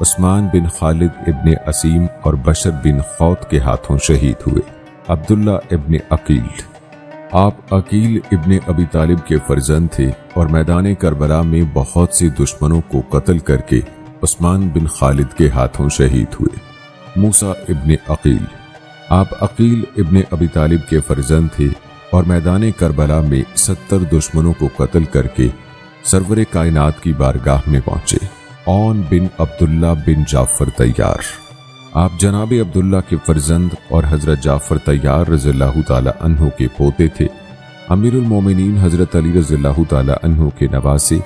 عثمان بن خالد ابن اسیم اور بشر بن خوت کے ہاتھوں شہید ہوئے۔ عبداللہ ابن عقیل، آپ عقیل ابن ابی طالب کے فرزند تھے اور میدان کربلا میں بہت سے دشمنوں کو قتل کر کے عثمان بن خالد کے ہاتھوں شہید ہوئے۔ موسیٰ ابن عقیل، آپ عقیل ابن ابی طالب کے فرزند تھے اور میدان کربلا میں 70 دشمنوں کو قتل کر کے سرور کائنات کی بارگاہ میں پہنچے۔ عون بن عبداللہ بن جعفر طیار، آپ جناب عبداللہ کے فرزند اور حضرت جعفر طیار رضی اللہ تعالی عنہ کے پوتے تھے۔ امیر المومنین حضرت علی رضی اللہ تعالی عنہ کے نواسے،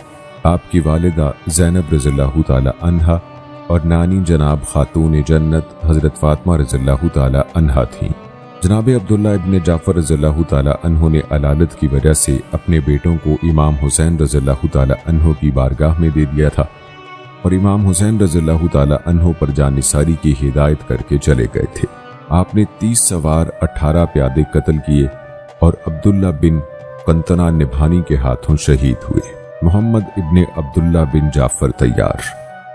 آپ کی والدہ زینب رضی اللہ تعالی عنہا اور نانی جناب خاتون جنت حضرت فاطمہ رضی اللہ تعالی عنہا تھیں۔ جناب عبداللہ ابن جعفر رضی اللہ تعالی عنہ نے علالت کی وجہ سے اپنے بیٹوں کو امام حسین رضی اللہ تعالی عنہ کی بارگاہ میں دے دیا تھا اور امام حسین رضی اللہ تعالی عنہ پر جانثاری کی ہدایت کر کے چلے گئے تھے۔ آپ نے 30 سوار 18 پیادے قتل کیے اور عبداللہ بن قنطنہ نبھانی کے ہاتھوں شہید ہوئے۔ محمد ابن عبداللہ بن جعفر طیار،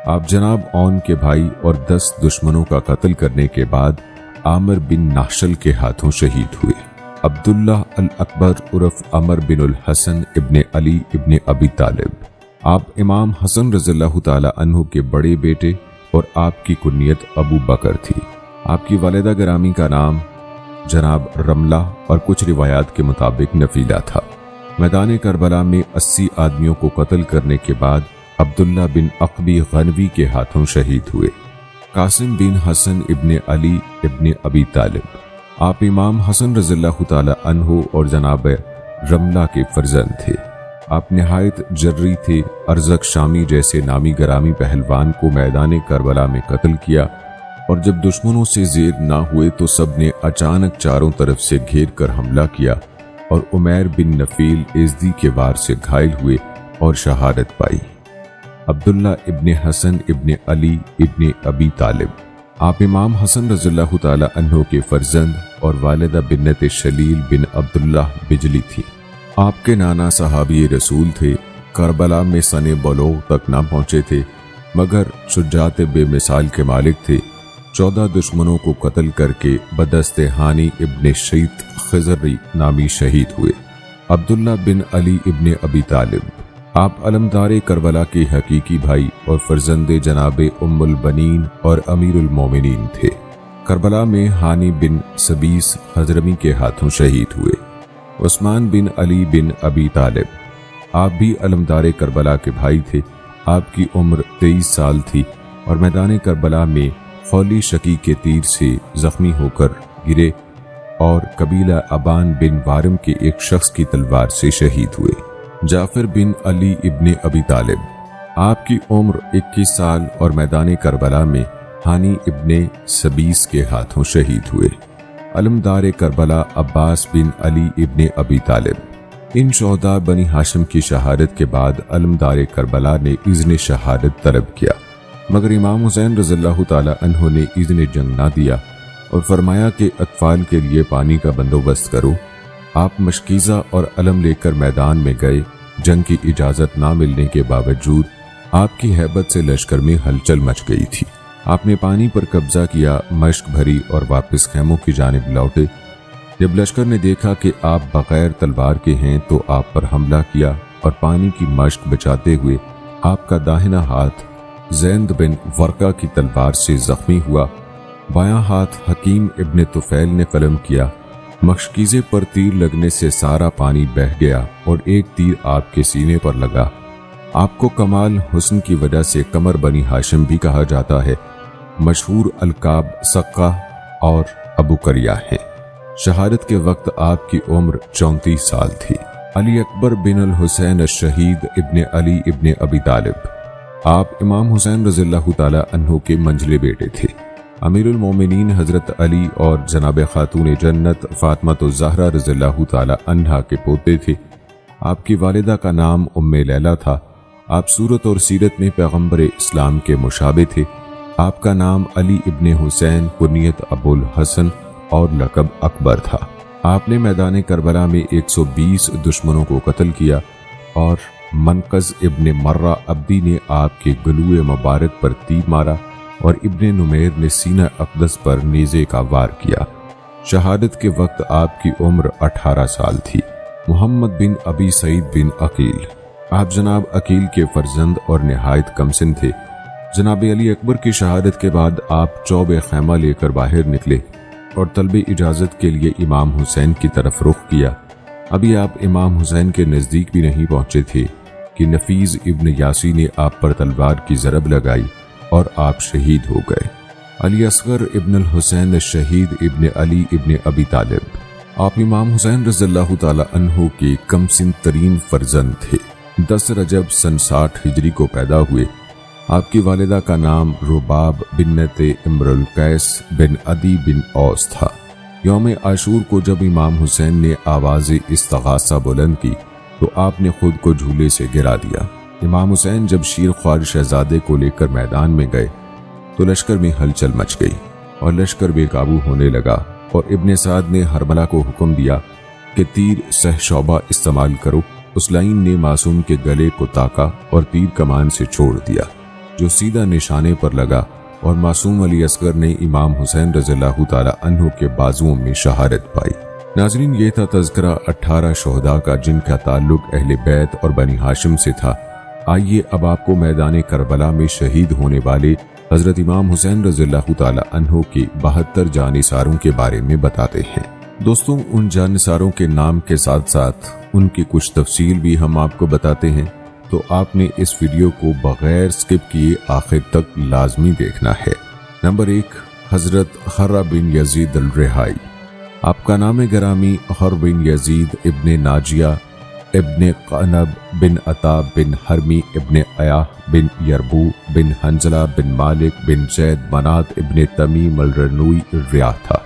آپ جناب عون کے بھائی اور 10 دشمنوں کا قتل کرنے کے بعد عامر بن نحشل کے ہاتھوں شہید ہوئے۔ عبداللہ الاکبر عرف عمر بن الحسن ابن علی ابن ابی طالب، آپ امام حسن رضی اللہ تعالی عنہ کے بڑے بیٹے اور آپ کی کنیت ابو بکر تھی۔ آپ کی والدہ گرامی کا نام جناب رملہ اور کچھ روایات کے مطابق نفیلہ تھا۔ میدان کربلا میں 80 آدمیوں کو قتل کرنے کے بعد عبداللہ بن عقبی غنوی کے ہاتھوں شہید ہوئے۔ قاسم بن حسن ابن علی ابن ابی طالب، آپ امام حسن رضی اللہ تعالی عنہ اور جناب رملہ کے فرزند تھے۔ آپ نہایت جری تھے۔ ارزق شامی جیسے نامی گرامی پہلوان کو میدان کربلا میں قتل کیا اور جب دشمنوں سے زیر نہ ہوئے تو سب نے اچانک چاروں طرف سے گھیر کر حملہ کیا اور عمیر بن نفیل ازدی کے وار سے گھائل ہوئے اور شہادت پائی۔ عبداللہ ابن حسن ابن علی ابن ابی طالب، آپ امام حسن رضی اللہ تعالی عنہ کے فرزند اور والدہ بنت شلیل بن عبداللہ بجلی تھی۔ آپ کے نانا صحابی رسول تھے، کربلا میں سن بلوغ تک نہ پہنچے تھے مگر شجاعت بے مثال کے مالک تھے۔ 14 دشمنوں کو قتل کر کے بدست ہانی ابن شیط خضری نامی شہید ہوئے۔ عبداللہ بن علی ابن ابی طالب، آپ علمدار کربلا کے حقیقی بھائی اور فرزند جناب ام البنین اور امیر المومنین تھے۔ کربلا میں ہانی بن سبیس حضرمی کے ہاتھوں شہید ہوئے۔ عثمان بن علی بن ابی طالب، آپ بھی علمدار کربلا کے بھائی تھے۔ آپ کی عمر 23 سال تھی اور میدان کربلا میں خولی شکی کے تیر سے زخمی ہو کر گرے اور قبیلہ ابان بن وارم کے ایک شخص کی تلوار سے شہید ہوئے۔ جعفر بن علی ابن ابی طالب، آپ کی عمر 21 سال اور میدان کربلا میں ہانی ابن سبیس کے ہاتھوں شہید ہوئے۔ علمدار کربلا عباس بن علی ابن ابی طالب، ان شہداء بنی ہاشم کی شہادت کے بعد علمدار کربلا نے اذن شہادت طلب کیا مگر امام حسین رضی اللہ تعالی عنہ نے اذن جنگ نہ دیا اور فرمایا کہ اطفال کے لیے پانی کا بندوبست کرو۔ آپ مشکیزہ اور علم لے کر میدان میں گئے۔ جنگ کی اجازت نہ ملنے کے باوجود آپ کی ہیبت سے لشکر میں ہلچل مچ گئی تھی۔ آپ نے پانی پر قبضہ کیا، مشق بھری اور واپس خیموں کی جانب لوٹے۔ جب لشکر نے دیکھا کہ آپ بغیر تلوار کے ہیں تو آپ پر حملہ کیا اور پانی کی مشق بچاتے ہوئے آپ کا داہنا ہاتھ زیند بن ورقہ کی تلوار سے زخمی ہوا۔ بایاں ہاتھ حکیم ابن طفیل نے قلم کیا۔ مشکیزے پر تیر لگنے سے سارا پانی بہہ گیا اور ایک تیر آپ کے سینے پر لگا۔ آپ کو کمال حسن کی وجہ سے قمر بنی ہاشم بھی کہا جاتا ہے۔ مشہور القاب سقہ اور ابو کریا ہے۔ شہادت کے وقت آپ کی عمر 34 سال تھی۔ علی اکبر بن الحسین الشہید ابن علی ابن ابی طالب، آپ امام حسین رضی اللہ تعالی عنہ کے منجلے بیٹے تھے۔ امیر المومنین حضرت علی اور جناب خاتون جنت فاطمہ الزہرا رضی اللہ تعالی عنہا کے پوتے تھے۔ آپ کی والدہ کا نام ام لیلہ تھا۔ آپ صورت اور سیرت میں پیغمبر اسلام کے مشابہ تھے۔ آپ کا نام علی ابن حسین، کنیت ابو الحسن اور لقب اکبر تھا۔ آپ نے میدان کربلا میں 120 دشمنوں کو قتل کیا اور منقذ ابن مرہ عبدی نے آپ کے گلوئے مبارک پر تیر مارا اور ابن نمیر نے سینہ اقدس پر نیزے کا وار کیا۔ شہادت کے وقت آپ کی عمر 18 سال تھی۔ محمد بن ابی سعید بن عقیل، آپ جناب عقیل کے فرزند اور نہایت کمسن تھے۔ جناب علی اکبر کی شہادت کے بعد آپ چوب خیمہ لے کر باہر نکلے اور طلب اجازت کے لیے امام حسین کی طرف رخ کیا۔ ابھی آپ امام حسین کے نزدیک بھی نہیں پہنچے تھے کہ نفیس ابن یاسی نے آپ پر تلوار کی ضرب لگائی اور آپ شہید ہو گئے۔ علی اصغر ابن الحسین الشہید ابن علی ابن ابی طالب، آپ امام حسین رضی اللہ تعالی عنہ کے کمسن ترین فرزند تھے۔ 10 رجب سن 60 ہجری کو پیدا ہوئے۔ آپ کی والدہ کا نام رباب بنت امر القیس بن عدی بن اوس تھا۔ یوم عاشور کو جب امام حسین نے آواز استغاثہ بلند کی تو آپ نے خود کو جھولے سے گرا دیا۔ امام حسین جب شیر خوار شہزادے کو لے کر میدان میں گئے تو لشکر میں ہلچل مچ گئی اور لشکر بے قابو ہونے لگا، اور ابن سعد نے ہرملہ کو حکم دیا کہ تیر سہ شعبہ استعمال کرو۔ اس لائن نے معصوم کے گلے کو تاکا اور تیر کمان سے چھوڑ دیا جو سیدھا نشانے پر لگا، اور معصوم علی اصغر نے امام حسین رضی اللہ تعالی عنہ کے بازوؤں میں شہادت پائی۔ ناظرین، یہ تھا تذکرہ 18 شہداء کا جن کا تعلق اہل بیت اور بنی ہاشم سے تھا۔ آئیے اب آپ کو میدان کربلا میں شہید ہونے والے حضرت امام حسین رضی اللہ تعالی عنہ کے 72 جانثاروں کے بارے میں بتاتے ہیں۔ دوستوں، ان جانثاروں کے نام کے ساتھ ساتھ ان کی کچھ تفصیل بھی ہم آپ کو بتاتے ہیں، تو آپ نے اس ویڈیو کو بغیر سکپ کیے آخر تک لازمی دیکھنا ہے۔ نمبر 1، حضرت حر بن یزید الرہائی۔ آپ کا نام گرامی حر بن یزید ابن ناجیہ ابن قنب بن عطا بن حرمی ابن عیاح بن یربو بن حنزلہ بن مالک بن زید منات ابن تمیم الرنوی الریاح تھا۔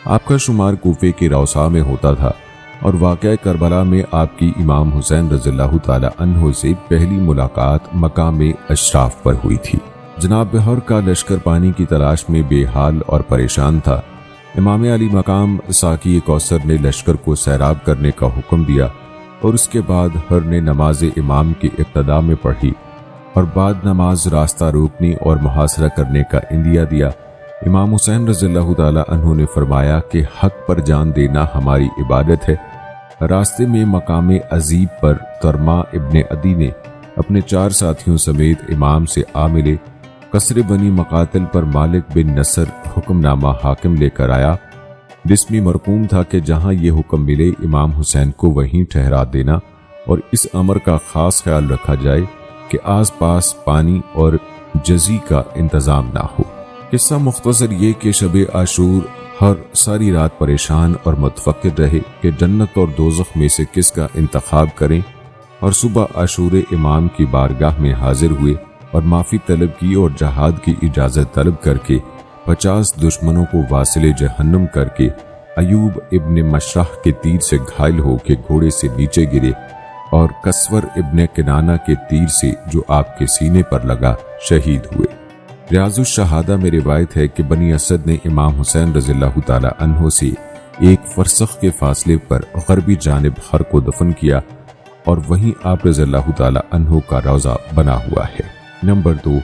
آپ کا شمار کوفے کے روسا میں ہوتا تھا، اور واقعہ کربلا میں آپ کی امام حسین رضی اللہ تعالی عنہ سے پہلی ملاقات مقام اشراف پر ہوئی تھی۔ جناب بہر کا لشکر پانی کی تلاش میں بے حال اور پریشان تھا۔ امام علی مقام ساقی کوثر نے لشکر کو سیراب کرنے کا حکم دیا، اور اس کے بعد ہر نے نماز امام کی ابتدا میں پڑھی اور بعد نماز راستہ روکنے اور محاصرہ کرنے کا عندیہ دیا۔ امام حسین رضی اللہ تعالی عنہ نے فرمایا کہ حق پر جان دینا ہماری عبادت ہے۔ راستے میں مقام عزیب پر ترما ابن عدی نے اپنے 4 ساتھیوں سمیت امام سے آ ملے۔ قصر بنی مقاتل پر مالک بن نصر حکم نامہ حاکم لے کر آیا، جس میں مرقوم تھا کہ جہاں یہ حکم ملے امام حسین کو وہیں ٹھہرا دینا، اور اس امر کا خاص خیال رکھا جائے کہ آس پاس پانی اور جزی کا انتظام نہ ہو۔ قصہ مختصر یہ کہ شب عاشور ہر ساری رات پریشان اور متفکر رہے کہ جنت اور دوزخ میں سے کس کا انتخاب کریں، اور صبح عاشور امام کی بارگاہ میں حاضر ہوئے اور معافی طلب کی اور جہاد کی اجازت طلب کر کے 50 دشمنوں کو واصل جہنم کر کے ایوب ابن مشرح کے تیر سے گھائل ہو کے گھوڑے سے نیچے گرے، اور کسور ابن کنانہ کے تیر سے جو آپ کے سینے پر لگا شہید ہوئے۔ ریاض الشہادہ میں روایت ہے کہ بنی اسد نے امام حسین رضی اللہ تعالی عنہ سے 1 فرسخ کے فاصلے پر غربی جانب ہر کو دفن کیا، اور وہیں آپ رضی اللہ تعالی عنہ کا روضہ بنا ہوا ہے۔ نمبر 2،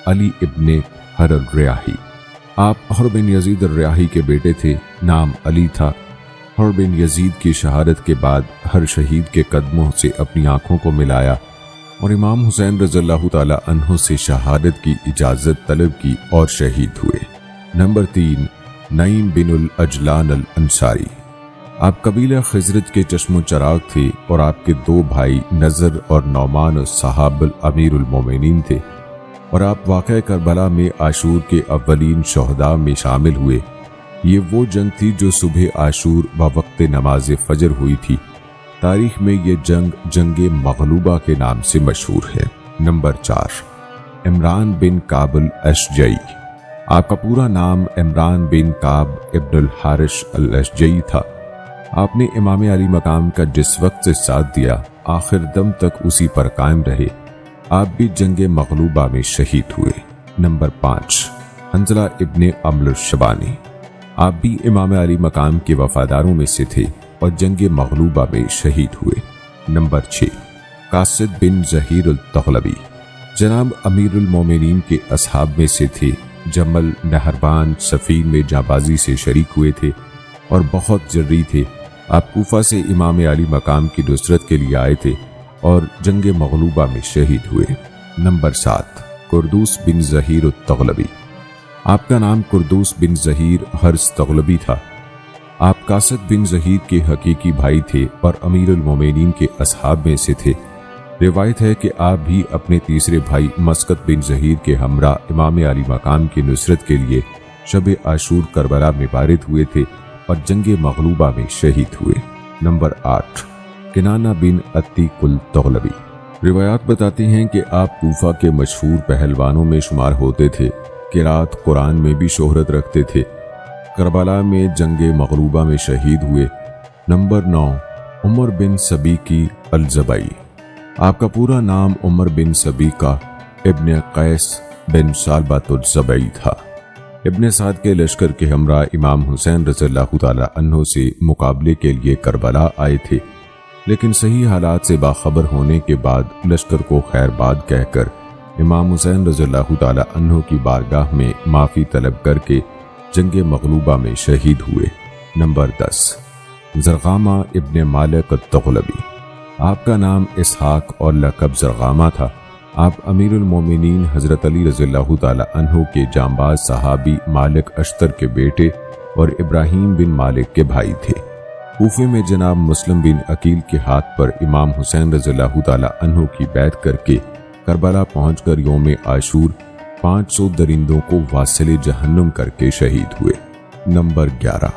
علی ابن حر الریاحی۔ آپ حر بن یزید الریاحی کے بیٹے تھے، نام علی تھا۔ حر بن یزید کی شہادت کے بعد ہر شہید کے قدموں سے اپنی آنکھوں کو ملایا اور امام حسین رضی اللہ تعالی عنہ سے شہادت کی اجازت طلب کی اور شہید ہوئے۔ نمبر 3، نعیم بن الاجلان الانصاری۔ آپ قبیلہ خزرج کے چشم و چراغ تھے، اور آپ کے 2 بھائی نضر اور نعمان الصحاب الامیر المومنین تھے، اور آپ واقعہ کربلا میں عاشور کے اولین شہداء میں شامل ہوئے۔ یہ وہ جنگ تھی جو صبح عاشور بوقت نماز فجر ہوئی تھی۔ تاریخ میں یہ جنگ مغلوبہ کے نام سے مشہور ہے۔ نمبر 4، عمران بن کعب الاشجعی۔ آپ کا پورا نام عمران بن کعب ابن الحارث الاشجعی تھا۔ آپ نے امام علی مقام کا جس وقت سے ساتھ دیا، آخر دم تک اسی پر قائم رہے۔ آپ بھی جنگ مغلوبہ میں شہید ہوئے۔ نمبر 5، حنزلہ ابن عمرو الشبانی۔ آپ بھی امام علی مقام کے وفاداروں میں سے تھے اور جنگ مغلوبہ میں شہید ہوئے۔ نمبر 6، قاصد بن ظہیر التغلبی۔ جناب امیر المومنین کے اصحاب میں سے تھے جمل، نہروان، صفین میں جانبازی سے شریک ہوئے تھے اور بہت جرری تھے۔ آپ کوفہ سے امام علی مقام کی نصرت کے لیے آئے تھے اور جنگ مغلوبہ میں شہید ہوئے۔ نمبر 7، قردوس بن ظہیر التغلبی۔ آپ کا نام قردوس بن ظہیر حرث تغلبی تھا۔ آپ قاصد بن ظہیر کے حقیقی بھائی تھے اور امیر المومنین کے اصحاب میں سے تھے۔ روایت ہے کہ آپ بھی اپنے تیسرے بھائی مسقط بن ظہیر کے ہمراہ امام علی مقام کی نصرت کے لیے شب عاشور کربلا میں وارد ہوئے تھے اور جنگ مغلوبہ میں شہید ہوئے۔ نمبر 8، کنانہ بن عتیق التغلبی۔ روایات بتاتی ہیں کہ آپ کوفہ کے مشہور پہلوانوں میں شمار ہوتے تھے۔ قرات قرآن میں بھی شہرت رکھتے تھے۔ کربلا میں جنگ مغلوبہ میں شہید ہوئے۔ نمبر 9، عمر بن سبیقی الزبئی۔ آپ کا پورا نام عمر بن سبیقہ ابن قیس بن سالبۃ الزبئی تھا۔ ابن سعد کے لشکر کے ہمراہ امام حسین رضی اللہ تعالی عنہ سے مقابلے کے لیے کربلا آئے تھے، لیکن صحیح حالات سے باخبر ہونے کے بعد لشکر کو خیر باد کہہ کر امام حسین رضی اللہ تعالی عنہ کی بارگاہ میں معافی طلب کر کے جنگ مغلوبہ میں شہید ہوئے۔ نمبر 10، زرغامہ ابن مالک التغلبی۔ آپ کا نام اسحاق اور لقب زرغامہ تھا۔ آپ امیر المومنین حضرت علی رضی اللہ تعالی عنہ کے جانباز صحابی مالک اشتر کے بیٹے اور ابراہیم بن مالک کے بھائی تھے۔ کوفے میں جناب مسلم بن عقیل کے ہاتھ پر امام حسین رضی اللہ تعالی عنہ کی بیعت کر کے کربلا پہنچ کر یوم عاشور 500 درندوں کو واصل جہنم کر کے شہید ہوئے۔ نمبر 11،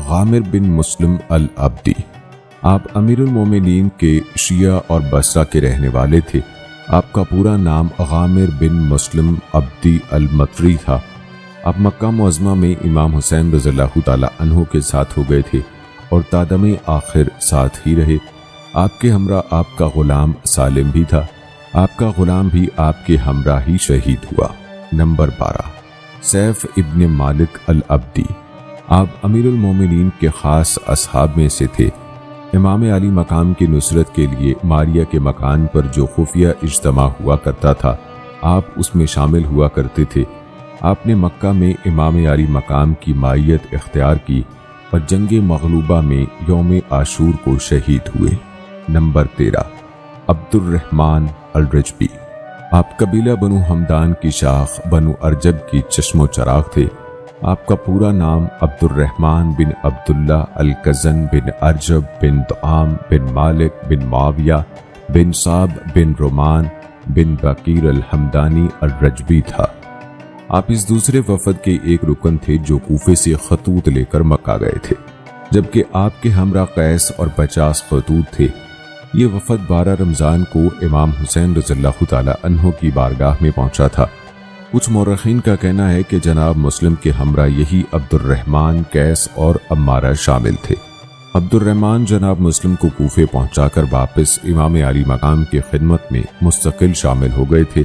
غامر بن مسلم العبدی۔ آپ امیر المومنین کے شیعہ اور بصرہ کے رہنے والے تھے۔ آپ کا پورا نام غامر بن مسلم عبدی المطری تھا۔ آپ مکہ معظمہ میں امام حسین رضی اللہ تعالی عنہ کے ساتھ ہو گئے تھے اور تادم آخر ساتھ ہی رہے۔ آپ کے ہمراہ آپ کا غلام سالم بھی تھا۔ آپ کا غلام بھی آپ کے ہمراہ ہی شہید ہوا۔ نمبر 12، سیف ابن مالک العبدی۔ آپ امیر المومنین کے خاص اصحاب میں سے تھے۔ امام علی مقام کی نصرت کے لیے ماریہ کے مکان پر جو خفیہ اجتماع ہوا کرتا تھا، آپ اس میں شامل ہوا کرتے تھے۔ آپ نے مکہ میں امام علی مقام کی مائیت اختیار کی اور جنگ مغلوبہ میں یوم عاشور کو شہید ہوئے۔ نمبر 13، عبد الرحمن الرجبی۔ آپ قبیلہ بنو حمدان کی شاخ بنو ارجب کی چشم و چراغ تھے۔ آپ کا پورا نام عبد الرحمن بن عبداللہ الکزن بن ارجب بن دعام بن مالک بن معاویہ بن صاب بن رومان بن بقیر الحمدانی الرجبی تھا۔ آپ اس دوسرے وفد کے ایک رکن تھے جو کوفے سے خطوط لے کر مکہ گئے تھے، جبکہ آپ کے ہمراہ قیس اور 50 خطوط تھے۔ یہ وفد 12 رمضان کو امام حسین رضی اللہ تعالی عنہ کی بارگاہ میں پہنچا تھا۔ کچھ مورخین کا کہنا ہے کہ جناب مسلم کے ہمراہ یہی عبد الرحمن، قیس اور عمارہ شامل تھے۔ عبد الرحمن جناب مسلم کو کوفے پہنچا کر واپس امام علی مقام کی خدمت میں مستقل شامل ہو گئے تھے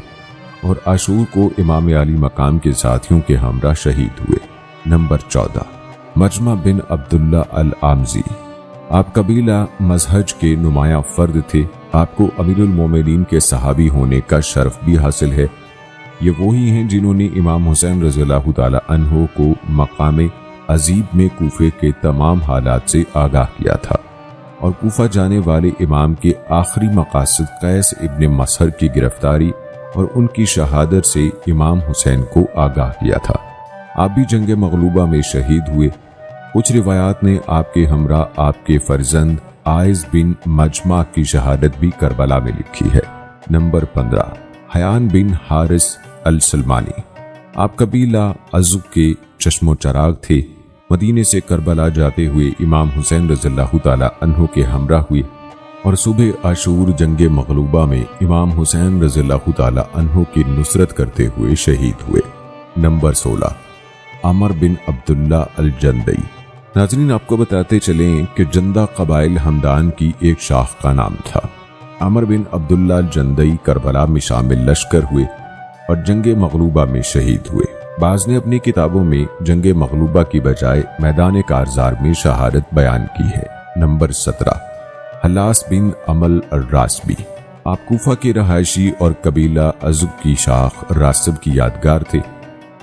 اور عاشور کو امام علی مقام کے ساتھیوں کے ہمراہ شہید ہوئے۔ نمبر 14، مجمع بن عبداللہ العامزی۔ آپ قبیلہ مزہج کے نمایاں فرد تھے۔ آپ کو امیر المومنین کے صحابی ہونے کا شرف بھی حاصل ہے۔ یہ وہی ہیں جنہوں نے امام حسین رضی اللہ تعالی عنہ کو مقام عزیب میں کوفے کے تمام حالات سے آگاہ کیا تھا اور کوفہ جانے والے امام کے آخری مقاصد قیس ابن مسہر کی گرفتاری اور ان کی شہادت سے امام حسین کو آگاہ کیا تھا۔ آپ بھی جنگ مغلوبہ میں شہید ہوئے۔ کچھ روایات نے آپ کے ہمراہ آپ کے فرزند عائز بن مجمع کی شہادت بھی کربلا میں لکھی ہے۔ نمبر 15، حیان بن حارث السلمانی۔ آپ قبیلہ عزب کے چشم و چراغ تھے۔ مدینے سے کربلا جاتے ہوئے امام حسین رضی اللہ تعالی عنہ کے ہمراہ ہوئے اور صبح عاشور جنگ مغلوبہ میں امام حسین رضی اللہ تعالی عنہ کی نصرت کرتے ہوئے شہید ہوئے۔ نمبر 16، عمر بن عبداللہ الجندئی۔ ناظرین، آپ کو بتاتے چلیں کہ جندہ قبائل حمدان کی ایک شاخ کا نام تھا۔ عمر بن عبداللہ الجندئی کربلا میں شامل لشکر ہوئے اور جنگ مغلوبہ میں شہید ہوئے۔ بعض نے اپنی کتابوں میں جنگ مغلوبہ کی بجائے میدان کارزار میں شہادت بیان کی ہے۔ نمبر 17، حلاس بن عمل الراسبی۔ آپ کوفہ کے رہائشی اور قبیلہ عزب کی شاخ راسب کی یادگار تھے۔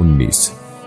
19,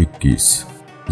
21,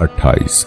28,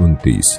29,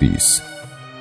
30,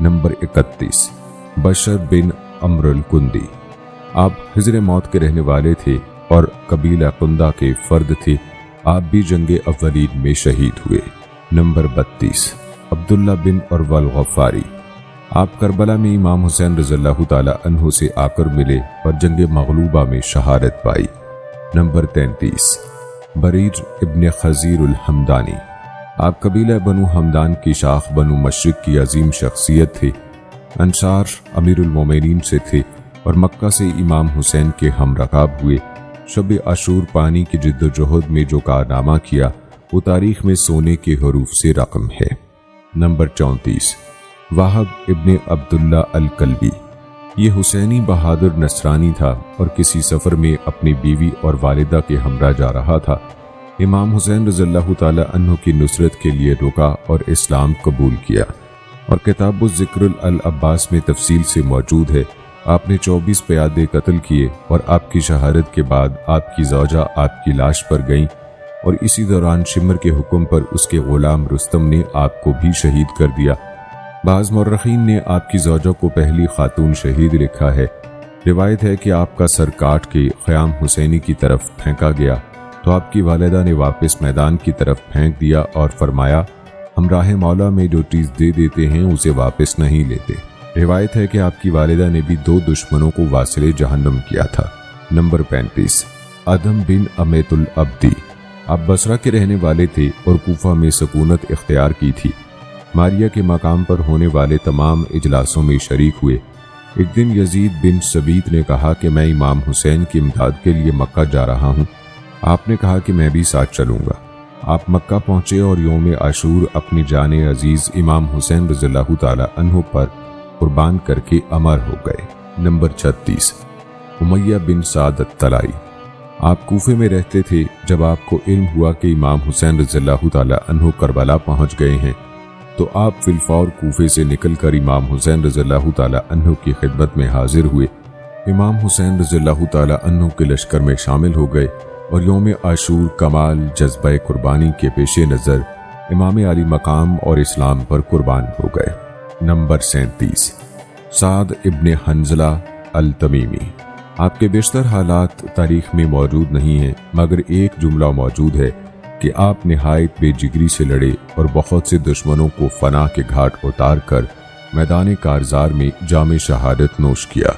نمبر 31 بشر بن عمرو الکندی، آپ حجر موت کے رہنے والے تھے اور قبیلہ قندہ کے فرد تھے، آپ بھی جنگ اولین میں شہید ہوئے۔ نمبر 32 عبداللہ بن عروہ الغفاری، آپ کربلا میں امام حسین رضی اللہ تعالی عنہ سے آ کر ملے اور جنگ مغلوبہ میں شہادت پائی۔ نمبر 33 بریر ابن خزیر الحمدانی، آپ قبیلہ بنو حمدان کی شاخ بنو مشرق کی عظیم شخصیت تھے، انصار امیر المومنین سے تھے اور مکہ سے امام حسین کے ہم رکاب ہوئے۔ شب عاشور پانی کی جد و جہد میں جو کارنامہ کیا وہ تاریخ میں سونے کے حروف سے رقم ہے۔ نمبر 34 وہب ابن عبداللہ الکلبی، یہ حسینی بہادر نصرانی تھا اور کسی سفر میں اپنی بیوی اور والدہ کے ہمراہ جا رہا تھا۔ امام حسین رضی اللہ تعالی عنہ کی نصرت کے لیے رکا اور اسلام قبول کیا، اور کتاب الذکر العباس میں تفصیل سے موجود ہے۔ آپ نے 24 پیادے قتل کیے اور آپ کی شہادت کے بعد آپ کی زوجہ آپ کی لاش پر گئیں، اور اسی دوران شمر کے حکم پر اس کے غلام رستم نے آپ کو بھی شہید کر دیا۔ بعض مورخین نے آپ کی زوجہ کو پہلی خاتون شہید لکھا ہے۔ روایت ہے کہ آپ کا سر کاٹ کے خیام حسینی کی طرف پھینکا گیا تو آپ کی والدہ نے واپس میدان کی طرف پھینک دیا اور فرمایا، ہم راہ مولا میں جو چیز دے دیتے ہیں اسے واپس نہیں لیتے۔ روایت ہے کہ آپ کی والدہ نے بھی 2 دشمنوں کو واصل جہنم کیا تھا۔ نمبر 35 ادم بن امیت العبدی، آپ بصرہ کے رہنے والے تھے اور کوفہ میں سکونت اختیار کی تھی۔ ماریہ کے مقام پر ہونے والے تمام اجلاسوں میں شریک ہوئے۔ ایک دن یزید بن ثبیت نے کہا کہ میں امام حسین کی امداد کے لیے مکہ جا رہا ہوں۔ آپ نے کہا کہ میں بھی ساتھ چلوں گا۔ آپ مکہ پہنچے اور یوم عاشور اپنی جان عزیز امام حسین رضی اللہ تعالی عنہ پر قربان کر کے امر ہو گئے۔ نمبر 36 امیہ بن سعد الطلائی، آپ کوفے میں رہتے تھے۔ جب آپ کو علم ہوا کہ امام حسین رضی اللہ تعالی عنہ کربلا پہنچ گئے ہیں تو آپ فی الفور کوفے سے نکل کر امام حسین رضی اللہ تعالی عنہ کی خدمت میں حاضر ہوئے۔ امام حسین رضی اللہ تعالی عنہ کے لشکر میں شامل ہو گئے اور یوم عاشور کمال جذبہ قربانی کے پیش نظر امام علی مقام اور اسلام پر قربان ہو گئے۔ نمبر 37 سعد ابن حنظلہ التمیمی، آپ کے بیشتر حالات تاریخ میں موجود نہیں ہیں، مگر ایک جملہ موجود ہے کہ آپ نہایت بے جگری سے لڑے اور بہت سے دشمنوں کو فنا کے گھاٹ اتار کر میدان کارزار میں جام شہادت نوش کیا۔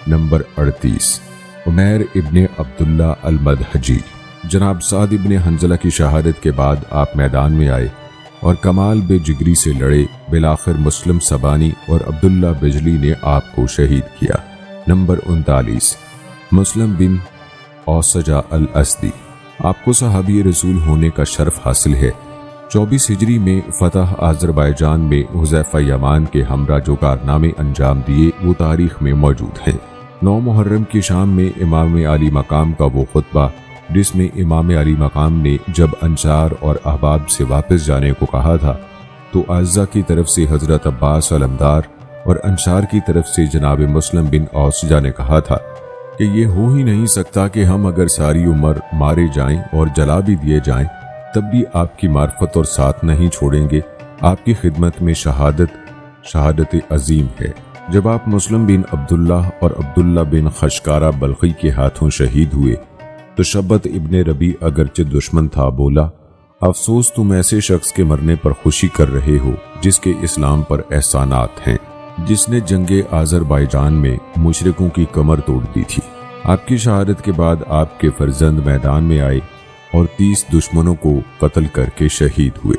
نمبر 38 عمیر ابن عبداللہ المدحجی، جناب سعد ابن حنظلہ کی شہادت کے بعد آپ میدان میں آئے اور کمال بے جگری سے لڑے۔ بالآخر مسلم سبانی اور عبداللہ بجلی نے آپ کو شہید کیا۔ نمبر 39 مسلم بن اوسجہ الاسدی، آپ کو صحابی رسول ہونے کا شرف حاصل ہے۔ 24 ہجری میں فتح آذربائیجان میں حذیفہ یمان کے ہمراہ جو کارنامے انجام دیے وہ تاریخ میں موجود ہیں۔ 9 محرم کی شام میں امام علی مقام کا وہ خطبہ جس میں امام علی مقام نے جب انصار اور احباب سے واپس جانے کو کہا تھا تو اعزہ کی طرف سے حضرت عباس علمدار اور انصار کی طرف سے جناب مسلم بن اوسجہ نے کہا تھا کہ یہ ہو ہی نہیں سکتا کہ ہم اگر ساری عمر مارے جائیں اور جلا بھی دیے جائیں تب بھی آپ کی معرفت اور ساتھ نہیں چھوڑیں گے۔ آپ کی خدمت میں شہادت عظیم ہے۔ جب آپ مسلم بن عبداللہ اور عبداللہ بن خشکارہ بلخی کے ہاتھوں شہید ہوئے تو شبت ابن ربی اگرچہ دشمن تھا بولا، افسوس تم ایسے شخص کے مرنے پر خوشی کر رہے ہو جس کے اسلام پر احسانات ہیں، جس نے جنگ آذربائیجان میں مشرکوں کی کمر توڑ دی تھی۔ آپ کی شہادت کے بعد آپ کے فرزند میدان میں آئے اور 30 دشمنوں کو قتل کر کے شہید ہوئے۔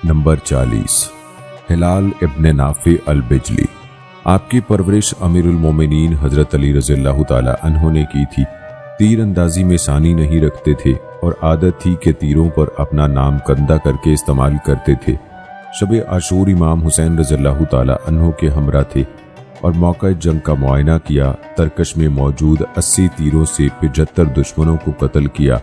نمبر 40 ہلال ابن نافع البجلی، آپ کی پرورش امیر المومنین حضرت علی رضی اللہ تعالی عنہ نے کی تھی۔ تیر اندازی میں ثانی نہیں رکھتے تھے اور عادت تھی کہ تیروں پر اپنا نام کندہ کر کے استعمال کرتے تھے۔ شب عاشور امام حسین رضی اللہ تعالی عنہ کے ہمراہ تھے اور موقع جنگ کا معائنہ کیا۔ ترکش میں موجود 80 تیروں سے 75 دشمنوں کو قتل کیا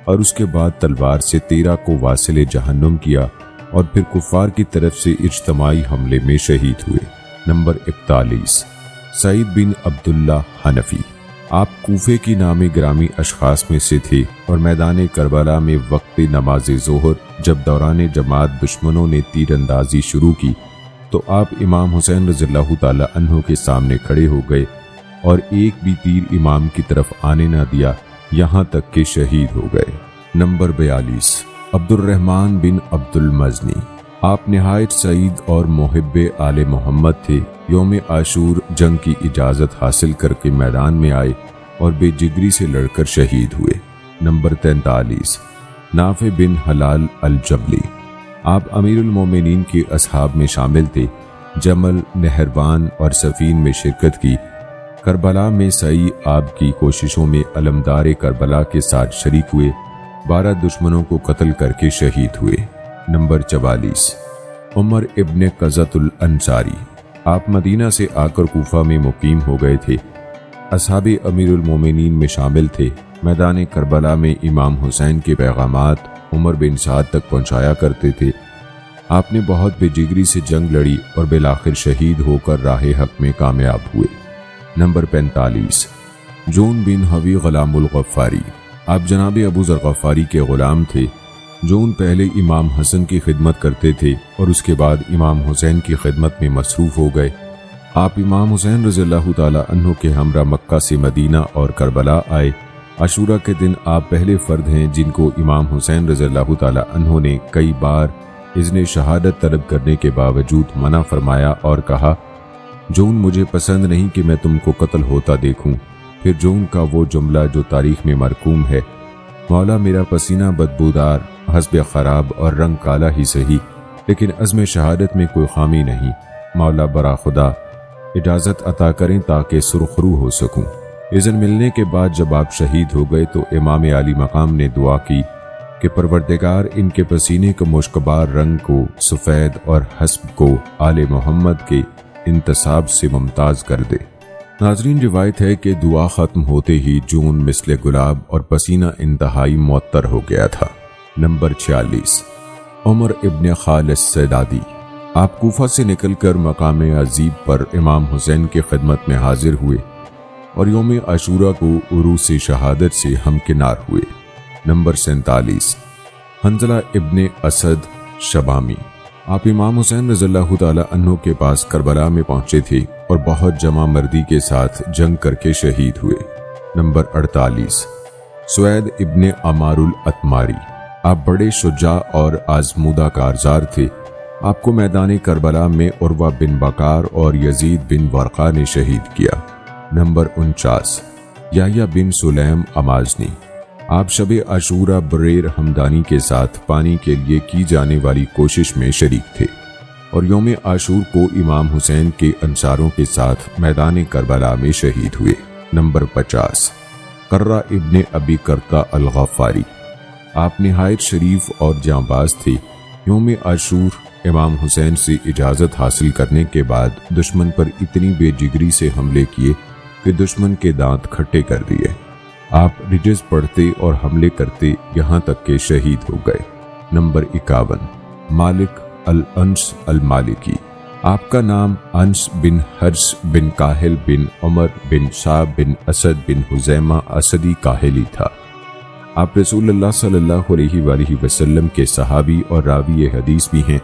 اور اس کے بعد تلوار سے 13 کو واصل جہنم کیا اور پھر کفار کی طرف سے اجتماعی حملے میں شہید ہوئے۔ نمبر 41 سعید بن عبداللہ حنفی، آپ کوفے کی نام گرامی اشخاص میں سے تھے اور میدان کربلا میں وقت نماز ظہر جب دوران جماعت دشمنوں نے تیر اندازی شروع کی تو تو آپ امام حسین رضی اللہ تعالی عنہ کے سامنے کھڑے ہو گئے اور ایک بھی تیر امام کی طرف آنے نہ دیا یہاں تک کہ شہید ہو گئے۔ نمبر 42 عبد الرحمن بن عبد المزنی۔ آپ نہایت سعید اور محب آل محمد تھے۔ یوم عاشور جنگ کی اجازت حاصل کر کے میدان میں آئے اور بے جگری سے لڑ کر شہید ہوئے۔ نمبر 43 نافع بن حلال الجبلی۔ آپ امیر المومنین کے اصحاب میں شامل تھے۔ جمل، نہروان اور صفین میں شرکت کی۔ کربلا میں سعی آپ کی کوششوں میں علمدار کربلا کے ساتھ شریک ہوئے۔ 12 دشمنوں کو قتل کر کے شہید ہوئے۔ نمبر 44 عمر ابن قزۃ الانصاری۔ آپ مدینہ سے آ کر کوفہ میں مقیم ہو گئے تھے۔ اصحاب امیر المومنین میں شامل تھے۔ میدان کربلا میں امام حسین کے پیغامات عمر بن سعد تک پہنچایا کرتے تھے۔ آپ نے بہت بے جگری سے جنگ لڑی اور بالآخر شہید ہو کر راہ حق میں کامیاب ہوئے۔ نمبر 45 جون بن حوی غلام الغفاری۔ آپ جناب ابو ذر غفاری کے غلام تھے۔ جون پہلے امام حسن کی خدمت کرتے تھے اور اس کے بعد امام حسین کی خدمت میں مصروف ہو گئے۔ آپ امام حسین رضی اللہ تعالی عنہ کے ہمراہ مکہ سے مدینہ اور کربلا آئے۔ عاشورہ کے دن آپ پہلے فرد ہیں جن کو امام حسین رضی اللہ تعالی عنہ نے کئی بار اذن شہادت طلب کرنے کے باوجود منع فرمایا اور کہا، جون مجھے پسند نہیں کہ میں تم کو قتل ہوتا دیکھوں۔ پھر جون کا وہ جملہ جو تاریخ میں مرقوم ہے، مولا میرا پسینہ بدبودار، حسب خراب اور رنگ کالا ہی سہی، لیکن عزم شہادت میں کوئی خامی نہیں۔ مولا برا خدا اجازت عطا کریں تاکہ سرخرو ہو سکوں۔ اذن ملنے کے بعد جب آپ شہید ہو گئے تو امام عالی مقام نے دعا کی کہ پروردگار ان کے پسینے کے مشکبار رنگ کو سفید اور حسب کو آل محمد کے انتصاب سے ممتاز کر دے۔ ناظرین، روایت ہے کہ دعا ختم ہوتے ہی جون مثل گلاب اور پسینہ انتہائی معطر ہو گیا تھا۔ نمبر 46 عمر ابن خالد سیدادی۔ آپ کوفہ سے نکل کر مقام عزیب پر امام حسین کی خدمت میں حاضر ہوئے اور یوم عاشورہ کو عروس شہادت سے ہمکنار ہوئے۔ نمبر 47 حنظلہ ابن اسد شبامی۔ آپ امام حسین رضی اللہ تعالی عنہ کے پاس کربلا میں پہنچے تھے اور بہت جمع مردی کے ساتھ جنگ کر کے شہید ہوئے۔ نمبر 48 سوید ابن عمار الاتماری۔ آپ بڑے شجاع اور آزمودہ کارزار تھے۔ آپ کو میدان کربلا میں عروہ بن بکار اور یزید بن ورقہ نے شہید کیا۔ نمبر 49 یحییٰ بن سلیم امازنی۔ آپ شب عاشورہ بریر ہمدانی کے ساتھ پانی کے لیے کی جانے والی کوشش میں شریک تھے اور یوم عاشور کو امام حسین کے انصاروں کے ساتھ میدان کربلا میں شہید ہوئے۔ نمبر 50 قرہ ابن ابی کرتا الغفاری۔ آپ نہایت شریف اور جانباز تھے۔ یوم عاشور امام حسین سے اجازت حاصل کرنے کے بعد دشمن پر اتنی بے جگری سے حملے کیے کہ دشمن کے دانت کھٹے کر دیے۔ آپ رجز پڑھتے اور حملے کرتے یہاں تک کہ شہید ہو گئے۔ نمبر 51 مالک الانس المالکی۔ آپ کا نام انس بن حرس بن کاہل بن عمر بن صعب بن اسد بن حزیمہ اسدی کاہلی تھا۔ آپ رسول اللہ صلی اللہ علیہ وآلہ وسلم کے صحابی اور راوی حدیث بھی ہیں۔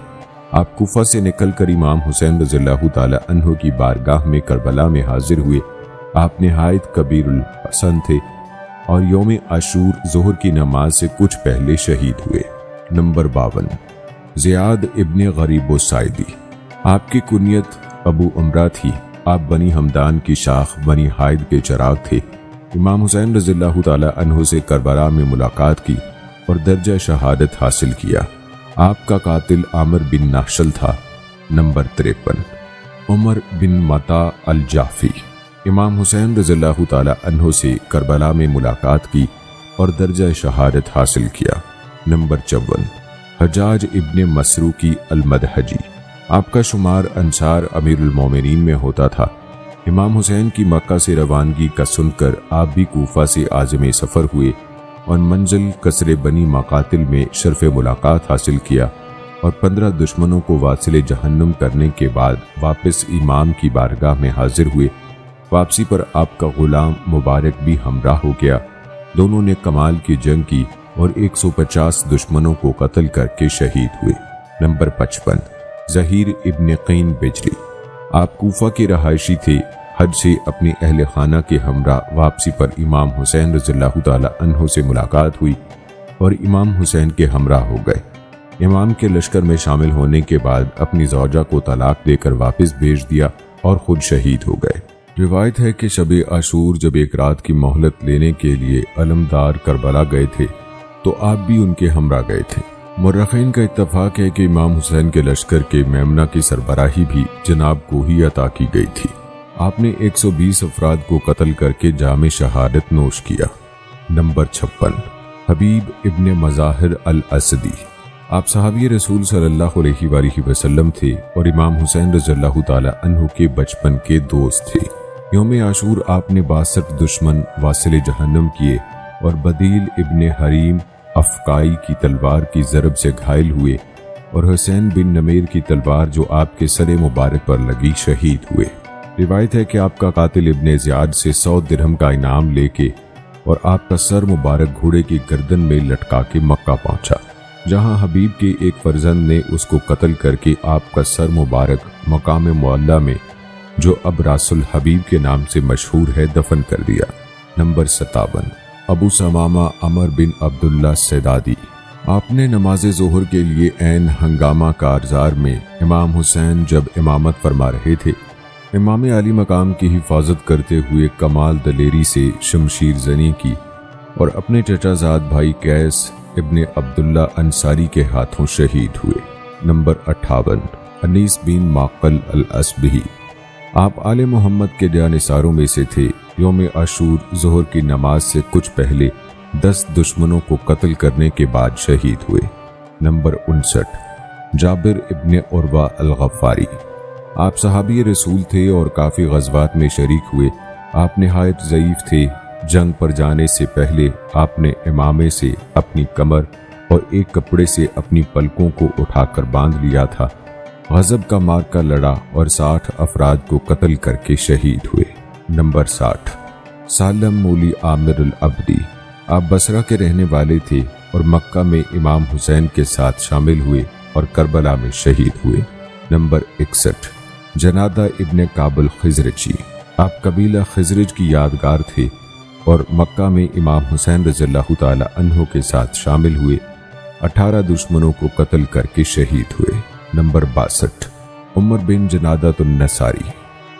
آپ کوفہ سے نکل کر امام حسین رضی اللہ تعالی عنہ کی بارگاہ میں کربلا میں حاضر ہوئے۔ آپ نہایت کبیر الحسن تھے اور یوم عاشور ظہر کی نماز سے کچھ پہلے شہید ہوئے۔ نمبر 52 زیاد ابن غریب السائدی۔ آپ کی کنیت ابو عمرہ تھی۔ آپ بنی حمدان کی شاخ بنی حائد کے چراغ تھے۔ امام حسین رضی اللہ تعالی عنہ سے کربلا میں ملاقات کی اور درجہ شہادت حاصل کیا۔ آپ کا قاتل عامر بن ناشل تھا۔ نمبر 53 عمر بن متا الجعفی۔ امام حسین رضی اللہ تعالی عنہ سے کربلا میں ملاقات کی اور درجہ شہادت حاصل کیا۔ نمبر 54 حجاج ابن مسروقی المدحجی۔ آپ کا شمار انصار امیر المومنین میں ہوتا تھا۔ امام حسین کی مکہ سے روانگی کا سن کر آپ بھی کوفہ سے عازم سفر ہوئے اور منزل قصر بنی مقاتل میں شرف ملاقات حاصل کیا اور 15 دشمنوں کو واصل جہنم کرنے کے بعد واپس امام کی بارگاہ میں حاضر ہوئے۔ واپسی پر آپ کا غلام مبارک بھی ہمراہ ہو گیا۔ دونوں نے کمال کی جنگ کی اور 150 دشمنوں کو قتل کر کے شہید ہوئے۔ نمبر 55 ظہیر ابن قین بجلی، آپ کوفہ کے رہائشی تھے۔ حج سے اپنے اہل خانہ کے ہمراہ واپسی پر امام حسین رضی اللہ تعالی عنہ سے ملاقات ہوئی اور امام حسین کے ہمراہ ہو گئے۔ امام کے لشکر میں شامل ہونے کے بعد اپنی زوجہ کو طلاق دے کر واپس بھیج دیا اور خود شہید ہو گئے۔ روایت ہے کہ شب عاشور جب ایک رات کی مہلت لینے کے لیے علمدار کربلا گئے تھے تو آپ بھی ان کے ہمراہ گئے تھے۔ مورخین کا اتفاق ہے کہ امام حسین کے لشکر کے میمنہ کی سربراہی بھی جناب کو ہی عطا کی گئی تھی۔ آپ نے 120 افراد کو قتل کر کے جام شہادت نوش کیا۔ نمبر 56، حبیب ابن مظاہر الاسدی، آپ صحابی رسول صلی اللہ علیہ وآلہ وسلم تھے اور امام حسین رضی اللہ تعالی عنہ کے بچپن کے دوست تھے۔ یوم عاشور آپ نے 62 دشمن واصل جہنم کیے اور بدیل ابن حریم افقائی کی تلوار کی ضرب سے گھائل ہوئے اور حسین بن نمیر کی تلوار جو آپ کے سر مبارک پر لگی شہید ہوئے۔ روایت ہے کہ آپ کا قاتل ابن زیاد سے 100 درہم کا انعام لے کے اور آپ کا سر مبارک گھوڑے کی گردن میں لٹکا کے مکہ پہنچا، جہاں حبیب کے ایک فرزند نے اس کو قتل کر کے آپ کا سر مبارک مقام معلیٰ میں جو اب راس الحبیب کے نام سے مشہور ہے دفن کر دیا۔ نمبر 57، ابو ثمامہ عمر بن عبداللہ سیدادی، آپ نے نماز ظہر کے لیے عین ہنگامہ کارزار میں امام حسین جب امامت فرما رہے تھے، امام علی مقام کی حفاظت کرتے ہوئے کمال دلیری سے شمشیر زنی کی اور اپنے چچا زاد بھائی قیس ابن عبداللہ انصاری کے ہاتھوں شہید ہوئے۔ نمبر 58، انیس بن معقل الاسبہی، آپ آل محمد کے جانثاروں میں سے تھے۔ یوم عاشور ظہر کی نماز سے کچھ پہلے 10 دشمنوں کو قتل کرنے کے بعد شہید ہوئے۔ نمبر 59، جابر ابن عروہ الغفاری، آپ صحابی رسول تھے اور کافی غزوات میں شریک ہوئے۔ آپ نہایت ضعیف تھے۔ جنگ پر جانے سے پہلے آپ نے امامے سے اپنی کمر اور ایک کپڑے سے اپنی پلکوں کو اٹھا کر باندھ لیا تھا۔ غضب کا مارکا لڑا اور 60 افراد کو قتل کر کے شہید ہوئے۔ نمبر 60، سالم مولی عامر العبدی، آپ بصرہ کے رہنے والے تھے اور مکہ میں امام حسین کے ساتھ شامل ہوئے اور کربلا میں شہید ہوئے۔ نمبر 61، جنادہ ابن کابل خزرجی، آپ قبیلہ خزرج کی یادگار تھے اور مکہ میں امام حسین رضی اللہ تعالی عنہ کے ساتھ شامل ہوئے، 18 دشمنوں کو قتل کر کے شہید ہوئے۔ نمبر 62، عمر بن جنادہ النصاری،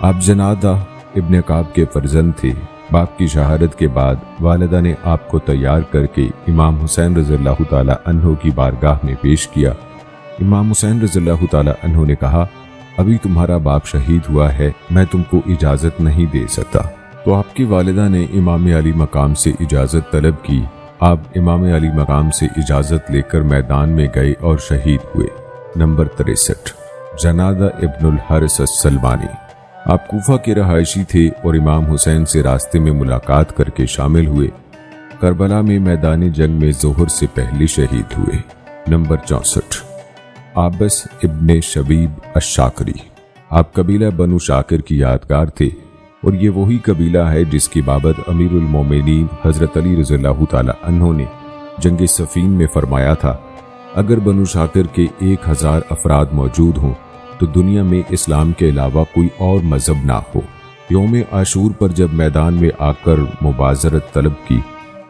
آپ جنادہ ابن کعب کے فرزند تھے۔ باپ کی شہادت کے بعد والدہ نے آپ کو تیار کر کے امام حسین رضی اللہ تعالی عنہ کی بارگاہ میں پیش کیا۔ امام حسین رضی اللہ تعالی عنہ نے کہا، ابھی تمہارا باپ شہید ہوا ہے، میں تم کو اجازت نہیں دے سکتا۔ تو آپ کی والدہ نے امام علی مقام سے اجازت طلب کی۔ آپ امام علی مقام سے اجازت لے کر میدان میں گئے اور شہید ہوئے۔ نمبر 63، جنادہ ابن الحارث السلمانی، آپ کوفہ کے رہائشی تھے اور امام حسین سے راستے میں ملاقات کر کے شامل ہوئے۔ کربلا میں میدان جنگ میں ظہر سے پہلے شہید ہوئے۔ نمبر 64، عابس ابن شبیب الشاکری، آپ قبیلہ بنو شاکر کی یادگار تھے اور یہ وہی قبیلہ ہے جس کی بابت امیر المومنین حضرت علی رضی اللہ تعالی عنہ نے جنگ صفین میں فرمایا تھا، اگر بنو شاکر کے 1000 افراد موجود ہوں تو دنیا میں اسلام کے علاوہ کوئی اور مذہب نہ ہو۔ یوم عاشور پر جب میدان میں آ کر مبازرت طلب کی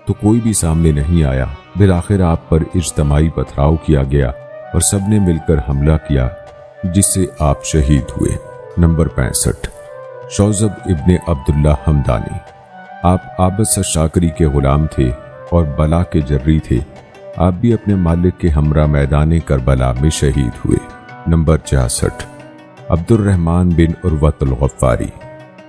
تو کوئی بھی سامنے نہیں آیا۔ بالآخر آپ پر اجتماعی پتھراؤ کیا گیا اور سب نے مل کر حملہ کیا جس سے آپ شہید ہوئے۔ نمبر 65، شوذب ابن عبداللہ حمدانی، آپ عابس الشاکری کے غلام تھے اور بلا کے جری تھے۔ آپ بھی اپنے مالک کے ہمراہ میدان کربلا میں شہید ہوئے۔ نمبر 66، عبد الرحمن بن عروۃ الغفاری،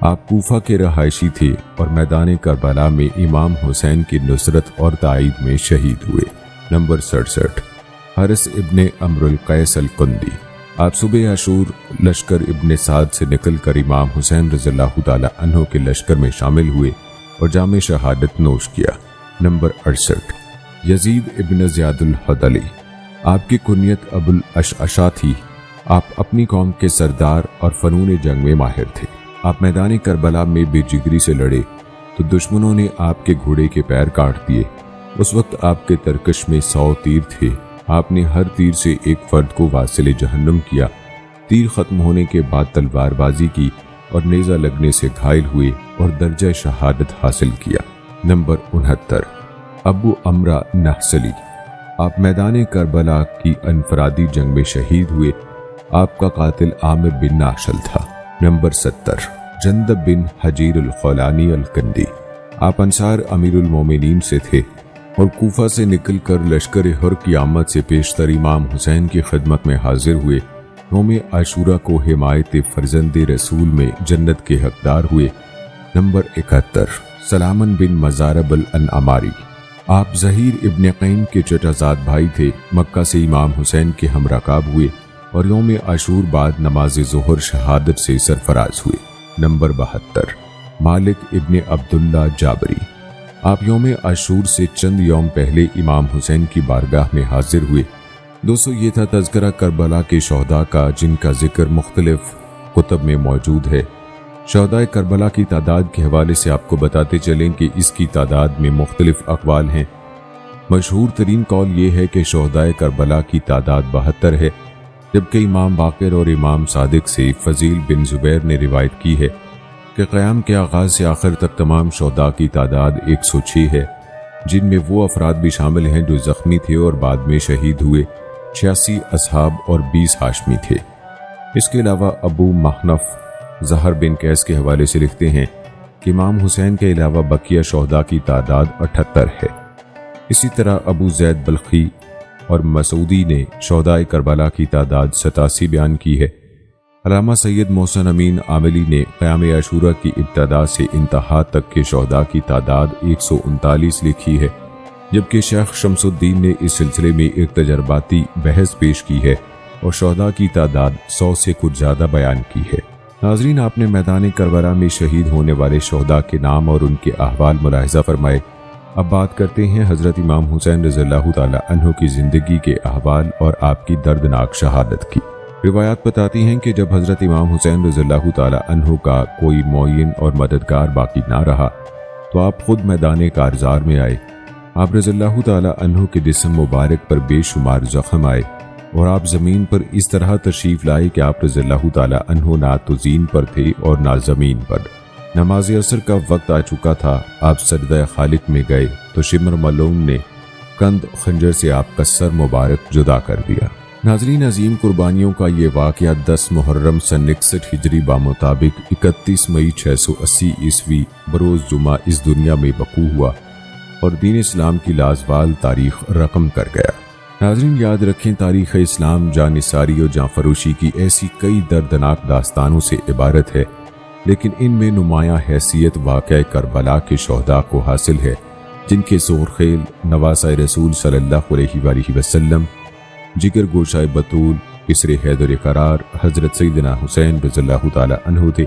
آپ کوفہ کے رہائشی تھے اور میدان کربلا میں امام حسین کی نصرت اور تائید میں شہید ہوئے۔ نمبر 67، حارث ابن عمرو القیس الکندی، آپ صبح عاشور لشکر ابن سعد سے نکل کر امام حسین رضی اللہ تعالی عنہ کے لشکر میں شامل ہوئے اور جام شہادت نوش کیا۔ نمبر 68، یزید ابن زیاد الحدلی، آپ کی کنیت ابو الاشعشا تھی۔ آپ اپنی قوم کے سردار اور فنون جنگ میں ماہر تھے۔ آپ میدان کربلا میں بے جگری سے لڑے تو دشمنوں نے آپ کے گھوڑے کے پیر کاٹ دیے۔ اس وقت آپ کے ترکش میں 100 تیر تھے۔ آپ نے ہر تیر سے ایک فرد کو واصل جہنم کیا تیر ختم ہونے کے بعد تلوار بازی کی اور نیزہ لگنے سے گھائل ہوئے اور درجہ شہادت حاصل کیا۔ نمبر 69، ابو عمرہ نحسلی، آپ میدان کربلا کی انفرادی جنگ میں شہید ہوئے۔ آپ کا قاتل عامر بن ناشل تھا۔ نمبر 70، جندب بن حجیر الخولانی الکندی، آپ انصار امیر المومنین سے تھے اور کوفہ سے نکل کر لشکر حر کی آمد سے پیشتر امام حسین کی خدمت میں حاضر ہوئے۔ یوم عاشورہ کو حمایت فرزند رسول میں جنت کے حقدار ہوئے۔ نمبر 71، سلامن بن مزارب الانعماری، آپ ظہیر ابن قین کے چچازاد بھائی تھے۔ مکہ سے امام حسین کے ہم رکاب ہوئے اور یوم عاشور بعد نماز ظہر شہادت سے سرفراز ہوئے۔ نمبر 72، مالک ابن عبداللہ جابری، آپ یوم عاشور سے چند یوم پہلے امام حسین کی بارگاہ میں حاضر ہوئے۔ دوستو، یہ تھا تذکرہ کربلا کے شہداء کا، جن کا ذکر مختلف کتب میں موجود ہے۔ شہداء کربلا کی تعداد کے حوالے سے آپ کو بتاتے چلیں کہ اس کی تعداد میں مختلف اقوال ہیں۔ مشہور ترین قول یہ ہے کہ شہداء کربلا کی تعداد 72 ہے، جبکہ امام باقر اور امام صادق سے فضیل بن زبیر نے روایت کی ہے کہ قیام کے آغاز سے آخر تک تمام شہداء کی تعداد 106 ہے، جن میں وہ افراد بھی شامل ہیں جو زخمی تھے اور بعد میں شہید ہوئے۔ 86 اصحاب اور 20 ہاشمی تھے۔ اس کے علاوہ ابو محنف زہر بن قیس کے حوالے سے لکھتے ہیں کہ امام حسین کے علاوہ بقیہ شہداء کی تعداد 78 ہے۔ اسی طرح ابو زید بلخی اور مسعودی نے شہداء کربلا کی تعداد 87 بیان کی ہے۔ علامہ سید محسن امین عاملی نے قیام عاشورہ کی ابتدا سے انتہا تک کے شہداء کی تعداد 139 لکھی ہے، جبکہ شیخ شمس الدین نے اس سلسلے میں ایک تجرباتی بحث پیش کی ہے اور شہداء کی تعداد 100 سے کچھ زیادہ بیان کی ہے۔ ناظرین، آپ نے میدان کربلا میں شہید ہونے والے شہداء کے نام اور ان کے احوال ملاحظہ فرمائے۔ اب بات کرتے ہیں حضرت امام حسین رضی اللہ تعالی عنہ کی زندگی کے احوال اور آپ کی دردناک شہادت کی۔ روایات بتاتی ہیں کہ جب حضرت امام حسین رضی اللہ تعالی عنہ کا کوئی معین اور مددگار باقی نہ رہا تو آپ خود میدان کارزار میں آئے۔ آپ رضی اللہ تعالی عنہ کے جسم مبارک پر بے شمار زخم آئے اور آپ زمین پر اس طرح تشریف لائے کہ آپ رضی اللہ تعالی عنہ نہ تو زین پر تھے اور نہ زمین پر۔ نماز عصر کا وقت آ چکا تھا۔ آپ سجدہ خالق میں گئے تو شمر ملعون نے کند خنجر سے آپ کا سر مبارک جدا کر دیا۔ ناظرین، عظیم قربانیوں کا یہ واقعہ 10 محرم سن 61 ہجری بمطابق 31 مئی 680 عیسوی بروز جمعہ اس دنیا میں وقوع ہوا اور دین اسلام کی لازوال تاریخ رقم کر گیا۔ ناظرین، یاد رکھیں، تاریخ اسلام جان نثاری اور جان فروشی کی ایسی کئی دردناک داستانوں سے عبارت ہے، لیکن ان میں نمایاں حیثیت واقعہ کربلا کے شہداء کو حاصل ہے، جن کے زورخیل نواسۂ رسول صلی اللہ علیہ وآلہ وسلم، جگر گوشۂ بطول، اسر حیدر قرار حضرت سیدنا حسین رضی اللہ تعالی عنہ تھے۔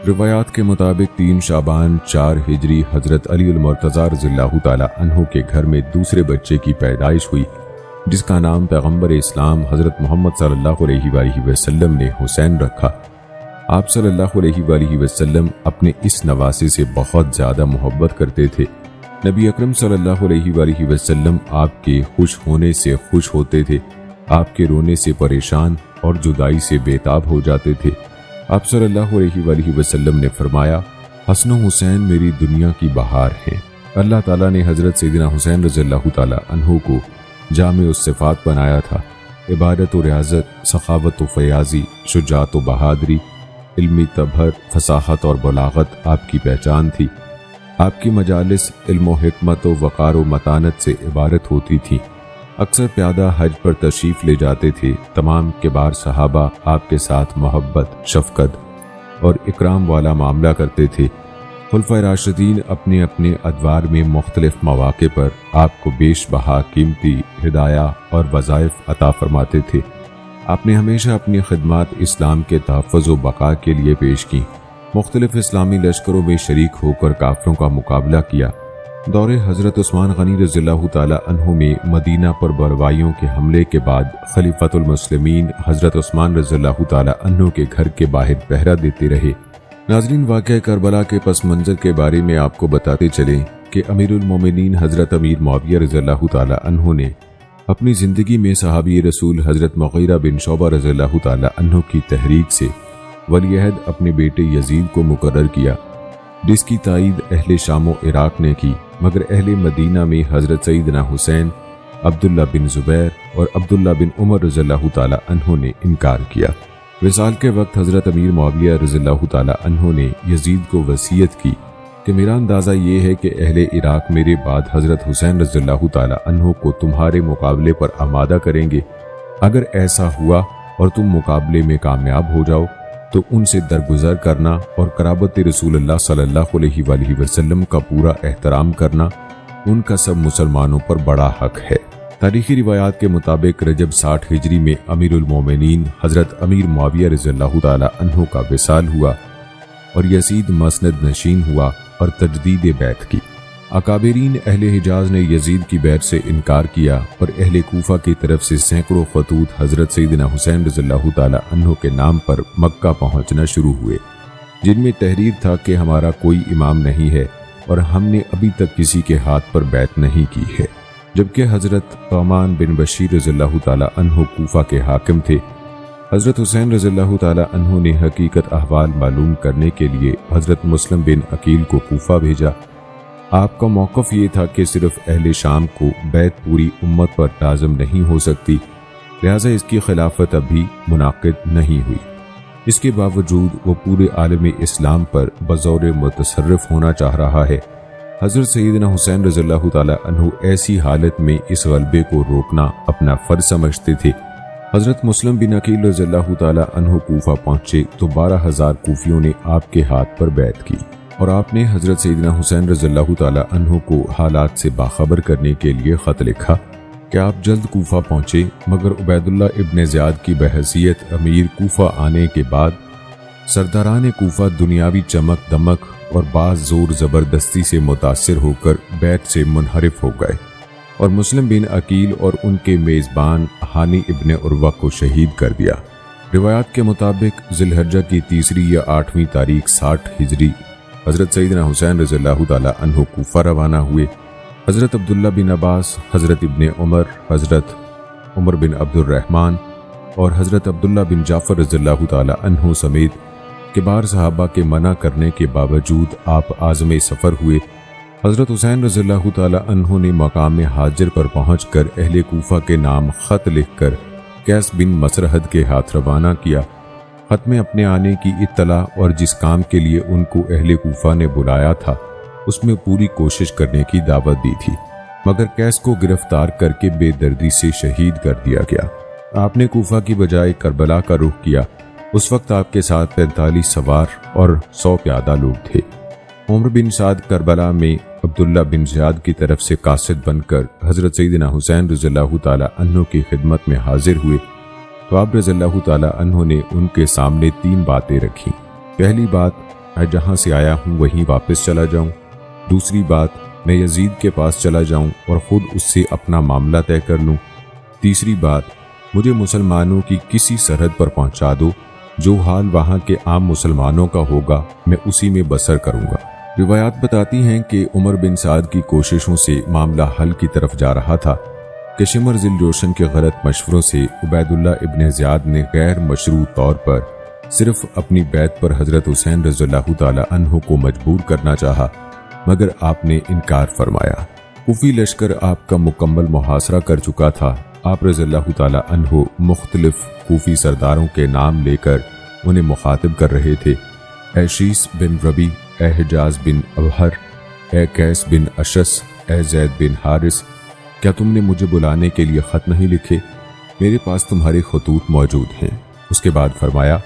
روایات کے مطابق 3 شعبان 4 ہجری حضرت علی المرتضیٰ رضی اللہ تعالی عنہ کے گھر میں دوسرے بچے کی پیدائش ہوئی، جس کا نام پیغمبر اسلام حضرت محمد صلی اللہ علیہ وآلہ وسلم نے حسین رکھا۔ آپ صلی اللہ علیہ وآلہ وسلم اپنے اس نواسے سے بہت زیادہ محبت کرتے تھے۔ نبی اکرم صلی اللہ علیہ وآلہ وسلم آپ کے خوش ہونے سے خوش ہوتے تھے، آپ کے رونے سے پریشان اور جدائی سے بےتاب ہو جاتے تھے۔ آپ صلی اللہ علیہ وآلہ وسلم نے فرمایا، حسن و حسین میری دنیا کی بہار ہیں۔ اللہ تعالیٰ نے حضرت سیدنا حسین رضی اللہ تعالی عنہ کو جامع الصفات بنایا تھا۔ عبادت و ریاضت، سخاوت و فیاضی، شجاعت و بہادری، علمی تبہر، فصاحت اور بلاغت آپ کی پہچان تھی۔ آپ کی مجالس علم و حکمت و وقار و متانت سے عبارت ہوتی تھی۔ اکثر پیادہ حج پر تشریف لے جاتے تھے۔ تمام کبار صحابہ آپ کے ساتھ محبت، شفقت اور اکرام والا معاملہ کرتے تھے۔ خلفائے راشدین اپنے اپنے ادوار میں مختلف مواقع پر آپ کو بیش بہا قیمتی ہدایہ اور وظائف عطا فرماتے تھے۔ آپ نے ہمیشہ اپنی خدمات اسلام کے تحفظ و بقا کے لیے پیش کی۔ مختلف اسلامی لشکروں میں شریک ہو کر کافروں کا مقابلہ کیا۔ دور حضرت عثمان غنی رضی اللہ تعالی عنہ میں مدینہ پر بروائیوں کے حملے کے بعد خلیفۃ المسلمین حضرت عثمان رضی اللہ تعالی عنہ کے گھر کے باہر پہرا دیتے رہے۔ ناظرین، واقعہ کربلا کے پس منظر کے بارے میں آپ کو بتاتے چلیں کہ امیر المومنین حضرت امیر معاویہ رضی اللہ تعالی عنہ نے اپنی زندگی میں صحابی رسول حضرت مغیرہ بن شعبہ رضی اللہ تعالی عنہ کی تحریک سے ولی عہد اپنے بیٹے یزید کو مقرر کیا، جس کی تائید اہل شام و عراق نے کی، مگر اہل مدینہ میں حضرت سیدنا حسین، عبداللہ بن زبیر اور عبداللہ بن عمر رضی اللہ تعالی عنہ نے انکار کیا۔ وصال کے وقت حضرت امیر معاویہ رضی اللہ تعالی عنہ نے یزید کو وصیت کی کہ میرا اندازہ یہ ہے کہ اہل عراق میرے بعد حضرت حسین رضی اللہ تعالی عنہ کو تمہارے مقابلے پر آمادہ کریں گے۔ اگر ایسا ہوا اور تم مقابلے میں کامیاب ہو جاؤ تو ان سے درگزر کرنا اور قرابت رسول اللہ صلی اللہ علیہ وآلہ وسلم کا پورا احترام کرنا ان کا سب مسلمانوں پر بڑا حق ہے۔ تاریخی روایات کے مطابق رجب 60 ہجری میں امیر المومنین حضرت امیر معاویہ رضی اللہ تعالی عنہ کا وصال ہوا اور یزید مسند نشین ہوا اور تجدید بیعت کی۔ اکابرین اہل حجاز نے یزید کی بیعت سے انکار کیا اور اہل کوفہ کی طرف سے سینکڑوں خطوط حضرت سیدنا حسین رضی اللہ تعالی عنہ کے نام پر مکہ پہنچنا شروع ہوئے، جن میں تحریر تھا کہ ہمارا کوئی امام نہیں ہے اور ہم نے ابھی تک کسی کے ہاتھ پر بیعت نہیں کی ہے، جبکہ حضرت نعمان بن بشیر رضی اللہ تعالی عنہ کوفہ کے حاکم تھے۔ حضرت حسین رضی اللہ تعالی عنہ نے حقیقت احوال معلوم کرنے کے لیے حضرت مسلم بن عقیل کو کوفہ بھیجا۔ آپ کا موقف یہ تھا کہ صرف اہل شام کو بیعت پوری امت پر لازم نہیں ہو سکتی، لہذا اس کی خلافت ابھی منعقد نہیں ہوئی۔ اس کے باوجود وہ پورے عالم اسلام پر بطور متصرف ہونا چاہ رہا ہے۔ حضرت سیدنا حسین رضی اللہ تعالی عنہ ایسی حالت میں اس غلبے کو روکنا اپنا فرض سمجھتے تھے۔ حضرت مسلم بن عقیل رضی اللہ تعالی عنہ کوفہ پہنچے تو 12,000 کوفیوں نے آپ کے ہاتھ پر بیعت کی، اور آپ نے حضرت سیدنا حسین رضی اللہ تعالی عنہ کو حالات سے باخبر کرنے کے لیے خط لکھا کہ آپ جلد کوفہ پہنچے، مگر عبیداللہ ابن زیاد کی بحیثیت امیر کوفہ آنے کے بعد سرداران کوفہ دنیاوی چمک دمک اور بعض زور زبردستی سے متاثر ہو کر بیعت سے منحرف ہو گئے اور مسلم بن عقیل اور ان کے میزبان ہانی ابن عروہ کو شہید کر دیا۔ روایات کے مطابق ذی الحجہ کی 3 یا 8 تاریخ 60 ہجری حضرت سیدنا حسین رضی اللہ تعالی عنہ کوفہ روانہ ہوئے۔ حضرت عبداللہ بن عباس، حضرت ابن عمر، حضرت عمر بن عبد الرحمن اور حضرت عبداللہ بن جعفر رضی اللہ تعالی عنہ سمیت کبار صحابہ کے منع کرنے کے باوجود آپ عازم سفر ہوئے۔ حضرت حسین رضی اللہ تعالی عنہ نے مقام حاجر پر پہنچ کر اہل کوفہ کے نام خط لکھ کر قیس بن مسرحد کے ہاتھ روانہ کیا۔ خط میں اپنے آنے کی اطلاع اور جس کام کے لیے ان کو اہل کوفہ نے بلایا تھا اس میں پوری کوشش کرنے کی دعوت دی تھی، مگر قیس کو گرفتار کر کے بے دردی سے شہید کر دیا گیا۔ آپ نے کوفہ کی بجائے کربلا کا رخ کیا۔ اس وقت آپ کے ساتھ 45 سوار اور 100 پیادہ لوگ تھے۔ عمر بن سعد کربلا میں عبداللہ بن زیاد کی طرف سے قاصد بن کر حضرت سیدنا حسین رضی اللہ تعالی عنہ کی خدمت میں حاضر ہوئے تو آپ رضی اللہ تعالی عنہ نے ان کے سامنے 3 باتیں رکھیں۔ پہلی بات، میں جہاں سے آیا ہوں وہیں واپس چلا جاؤں۔ دوسری بات، میں یزید کے پاس چلا جاؤں اور خود اس سے اپنا معاملہ طے کر لوں۔ تیسری بات، مجھے مسلمانوں کی کسی سرحد پر پہنچا دو، جو حال وہاں کے عام مسلمانوں کا ہوگا میں اسی میں بسر کروں گا۔ روایات بتاتی ہیں کہ عمر بن سعد کی کوششوں سے معاملہ حل کی طرف جا رہا تھا کہ شمر ذی الجوشن کے غلط مشوروں سے عبیداللہ ابن زیاد نے غیر مشروع طور پر صرف اپنی بیعت پر حضرت حسین رضی اللہ تعالی عنہ کو مجبور کرنا چاہا، مگر آپ نے انکار فرمایا۔ کوفی لشکر آپ کا مکمل محاصرہ کر چکا تھا۔ آپ رضی اللہ تعالی عنہ مختلف کوفی سرداروں کے نام لے کر انہیں مخاطب کر رہے تھے۔ اے شیس بن ربی، اے حجاز بن ابہر، اے قیس بن اشس، اے زید بن حارث، کیا تم نے مجھے بلانے کے لیے خط نہیں لکھے؟ میرے پاس تمہارے خطوط موجود ہیں۔ اس کے بعد فرمایا،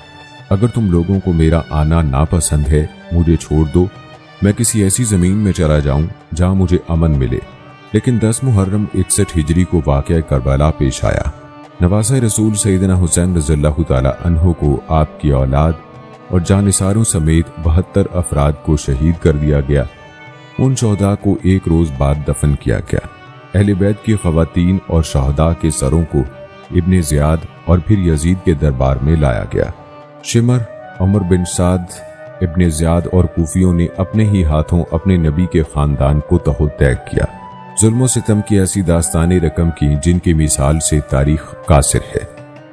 اگر تم لوگوں کو میرا آنا ناپسند ہے مجھے چھوڑ دو، میں کسی ایسی زمین میں چلا جاؤں جہاں مجھے امن ملے۔ لیکن 10 محرم 61 ہجری کو واقعہ کربلا پیش آیا۔ نواسہ رسول سیدنا حسین رضی اللہ تعالی عنہ کو آپ کی اولاد اور جانثاروں سمیت 72 افراد کو شہید کر دیا گیا۔ ان شہداء کو 1 روز بعد دفن کیا گیا۔ اہل بیت کی خواتین اور شہداء کے سروں کو ابن زیاد اور پھر یزید کے دربار میں لایا گیا۔ شمر، عمر بن سعد، ابن زیاد اور کوفیوں نے اپنے ہی ہاتھوں اپنے نبی کے خاندان کو تحت کیا۔ ظلم و ستم کی ایسی داستانیں رقم کی جن کی مثال سے تاریخ قاصر ہے۔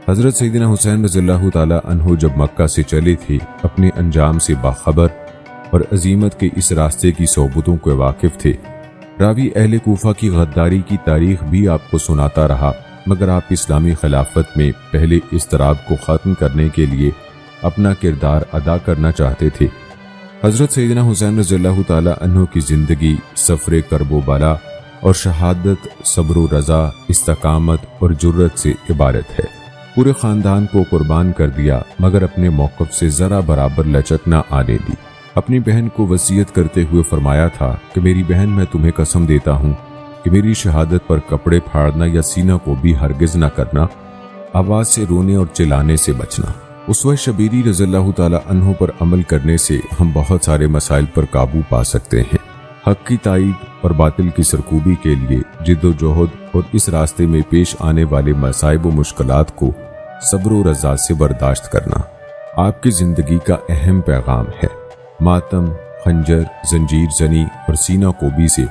حضرت سیدنا حسین رضی اللہ تعالی عنہ جب مکہ سے چلے تھے، اپنے انجام سے باخبر اور عظیمت کے اس راستے کی صحبتوں کو واقف تھے۔ راوی اہل کوفہ کی غداری کی تاریخ بھی آپ کو سناتا رہا، مگر آپ اسلامی خلافت میں پہلے اضطراب کو ختم کرنے کے لیے اپنا کردار ادا کرنا چاہتے تھے۔ حضرت سیدنا حسین رضی اللہ تعالی عنہ کی زندگی سفر کرب و بلا اور شہادت، صبر و رضا، استقامت اور جرت سے عبارت ہے۔ پورے خاندان کو قربان کر دیا، مگر اپنے موقف سے ذرا برابر لچک نہ آنے دی۔ اپنی بہن کو وصیت کرتے ہوئے فرمایا تھا کہ میری بہن، میں تمہیں قسم دیتا ہوں کہ میری شہادت پر کپڑے پھاڑنا یا سینہ کو بھی ہرگز نہ کرنا، آواز سے رونے اور چلانے سے بچنا۔ اسوہ شبیری رضی اللہ تعالی عنہ پر عمل کرنے سے ہم بہت سارے مسائل پر قابو پا سکتے ہیں۔ حق کی تائید اور باطل کی سرکوبی کے لیے جد و جہد اور اس راستے میں پیش آنے والے مصائب و مشکلات کو صبر و رضا سے برداشت کرنا آپ کی زندگی کا اہم پیغام ہے۔ ماتم، خنجر، زنجیر زنی اور سینہ کوبی سے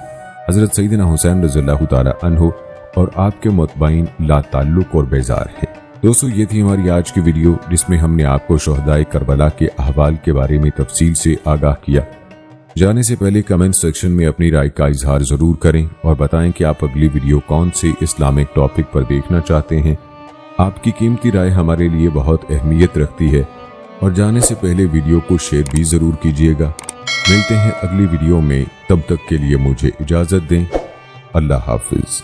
حضرت سیدنا حسین رضی اللہ تعالی عنہ اور آپ کے متبعین لا تعلق اور بیزار ہیں۔ دوستو، یہ تھی ہماری آج کی ویڈیو، جس میں ہم نے آپ کو شہدائے کربلا کے احوال کے بارے میں تفصیل سے آگاہ کیا۔ جانے سے پہلے کمنٹ سیکشن میں اپنی رائے کا اظہار ضرور کریں اور بتائیں کہ آپ اگلی ویڈیو کون سے اسلامک ٹاپک پر دیکھنا چاہتے ہیں۔ آپ کی قیمتی رائے ہمارے لیے بہت اہمیت رکھتی ہے، اور جانے سے پہلے ویڈیو کو شیئر بھی ضرور کیجیے گا۔ ملتے ہیں اگلی ویڈیو میں، تب تک کے لیے مجھے اجازت دیں۔ اللہ حافظ۔